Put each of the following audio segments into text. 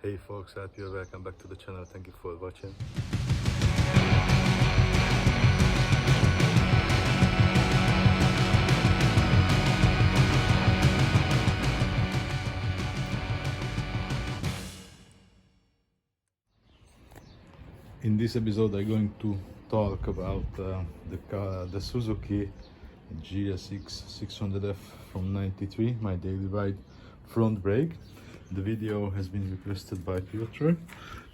Hey folks, I hope you're welcome back to the channel. Thank you for watching. In this episode I'm going to talk about the Suzuki Gsx600f from '93, my daily ride front brake. The video has been requested by Piotr,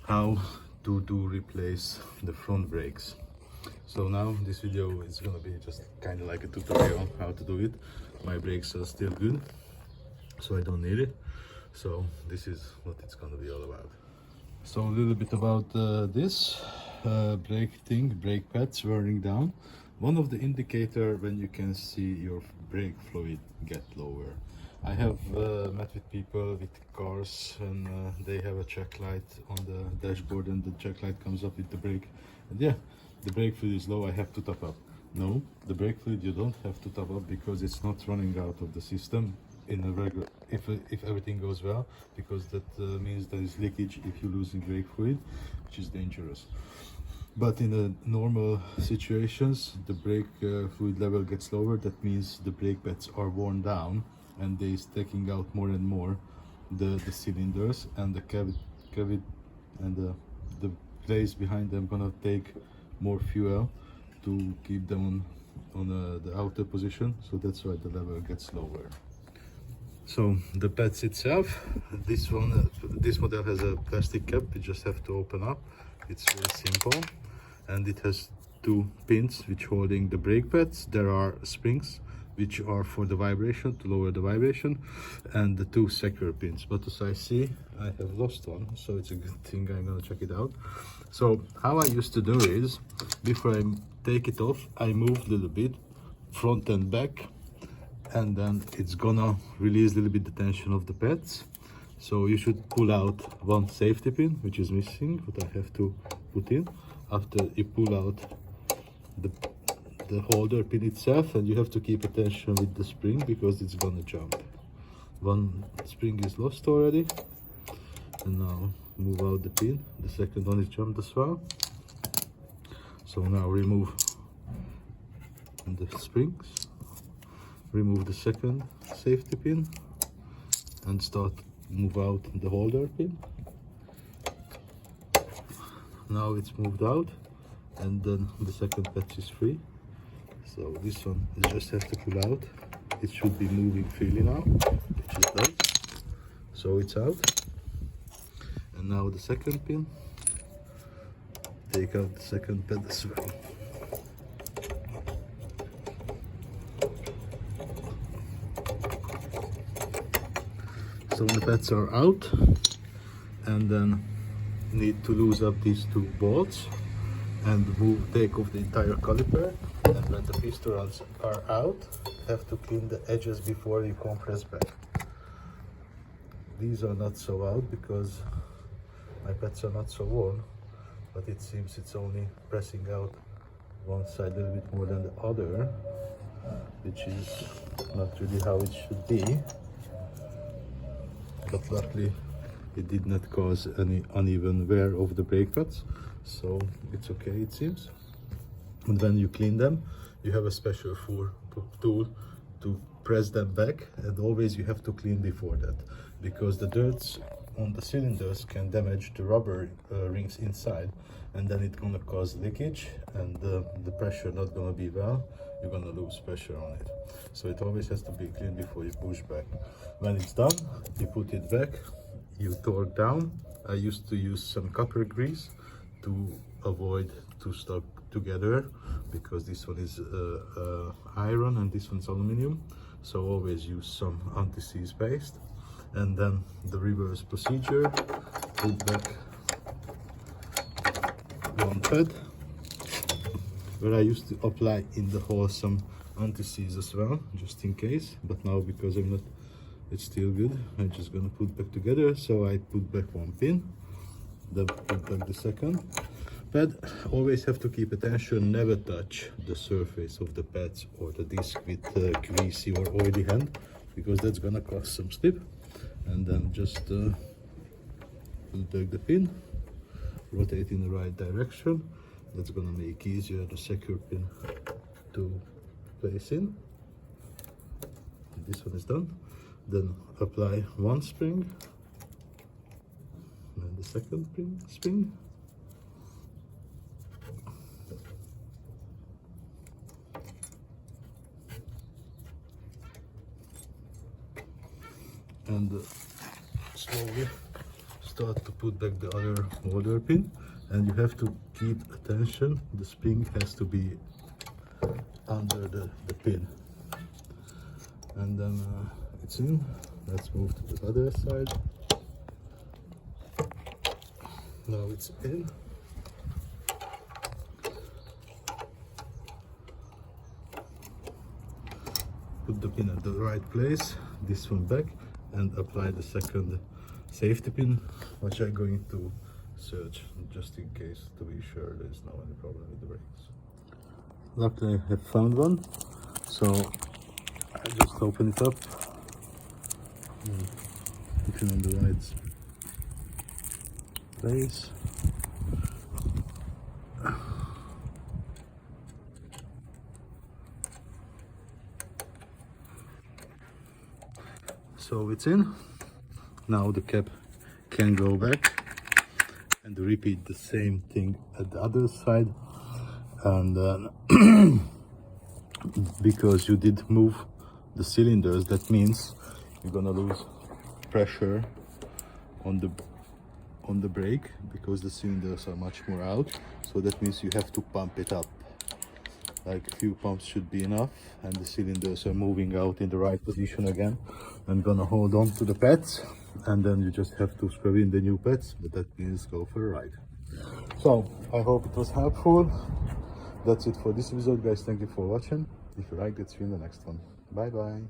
how to replace the front brakes. So now this video is gonna be just kind of like a tutorial on how to do it. My brakes are still good, so I don't need it. So this is what it's gonna be all about. So a little bit about this brake pads wearing down. One of the indicator when you can see your brake fluid get lower. I have met with people with cars and they have a check light on the dashboard and the check light comes up with the brake. And yeah, the brake fluid is low, I have to top up. No, the brake fluid you don't have to top up because it's not running out of the system in a regular, if everything goes well, because that means there is leakage if you're losing brake fluid, which is dangerous. But in a normal situations, the brake fluid level gets lower. That means the brake pads are worn down and they is taking out more and more the cylinders, and the cavity and the place behind them gonna take more fuel to keep them on the outer position. So that's why the level gets lower. So the pads itself, this model has a plastic cap. You just have to open up. It's very simple, and it has two pins which holding the brake pads. There are springs which are for the vibration, to lower the vibration, and the two secure pins. But as I see, I have lost one, so it's a good thing. I'm gonna check it out. So how I used to do is, before I take it off, I move a little bit front and back, and then it's gonna release a little bit the tension of the pads. So you should pull out one safety pin which is missing, but I have to put in. After you pull out the holder pin itself, and you have to keep attention with the spring because it's gonna jump. One spring is lost already, and now move out the pin. The second one is jumped as well. So now remove the springs, remove the second safety pin, and start move out the holder pin. Now it's moved out, and then the second patch is free. So this one you just have to pull out. It should be moving freely now, which it does. So it's out. And now the second pin. Take out the second pad as well. So the pads are out, and then need to lose up these two bolts and take off the entire caliper. And when the pistons are out, have to clean the edges before you compress back. These are not so out because my pads are not so worn, but it seems it's only pressing out one side a little bit more than the other, which is not really how it should be. But luckily it did not cause any uneven wear of the brake pads, so it's okay, it seems. And when you clean them, you have a special tool to press them back, and always you have to clean before that, because the dirt on the cylinders can damage the rubber rings inside, and then it's gonna cause leakage, and the pressure not gonna be well. You're gonna lose pressure on it. So it always has to be cleaned before you push back. When it's done, you put it back, you torque down. I used to use some copper grease to avoid to stuck together, because this one is iron and this one's aluminum. So always use some anti-seize paste. And then the reverse procedure, put back one pad, where I used to apply in the hole some anti-seize as well, just in case. But now, because I'm not, it's still good, I'm just gonna put back together. So I put back one pin, then put back the second pad. Always have to keep attention, never touch the surface of the pads or the disc with greasy or oily hand, because that's gonna cause some slip. And then just put back the pin, rotate in the right direction. That's gonna make easier the secure pin to place in. This one is done. Then apply one spring, and the second spring. And slowly start to put back the other holder pin, and you have to keep attention. The spring has to be under the pin, and then it's in. Let's move to the other side. Now it's in. Put the pin at the right place, this one back, and apply the second safety pin, which I'm going to search just in case to be sure there's no any problem with the brakes. Luckily I have found one, so I just open it up and put it on the right place. So it's in. Now the cap can go back, and repeat the same thing at the other side. And because you did move the cylinders, that means you're gonna lose pressure on the brake, because the cylinders are much more out. So that means you have to pump it up. Like a few pumps should be enough, and the cylinders are moving out in the right position again. I'm gonna hold on to the pads, and then you just have to screw in the new pads, but that means go for a ride. So I hope it was helpful. That's it for this episode, guys. Thank you for watching. If you liked it, see you in the next one. Bye bye.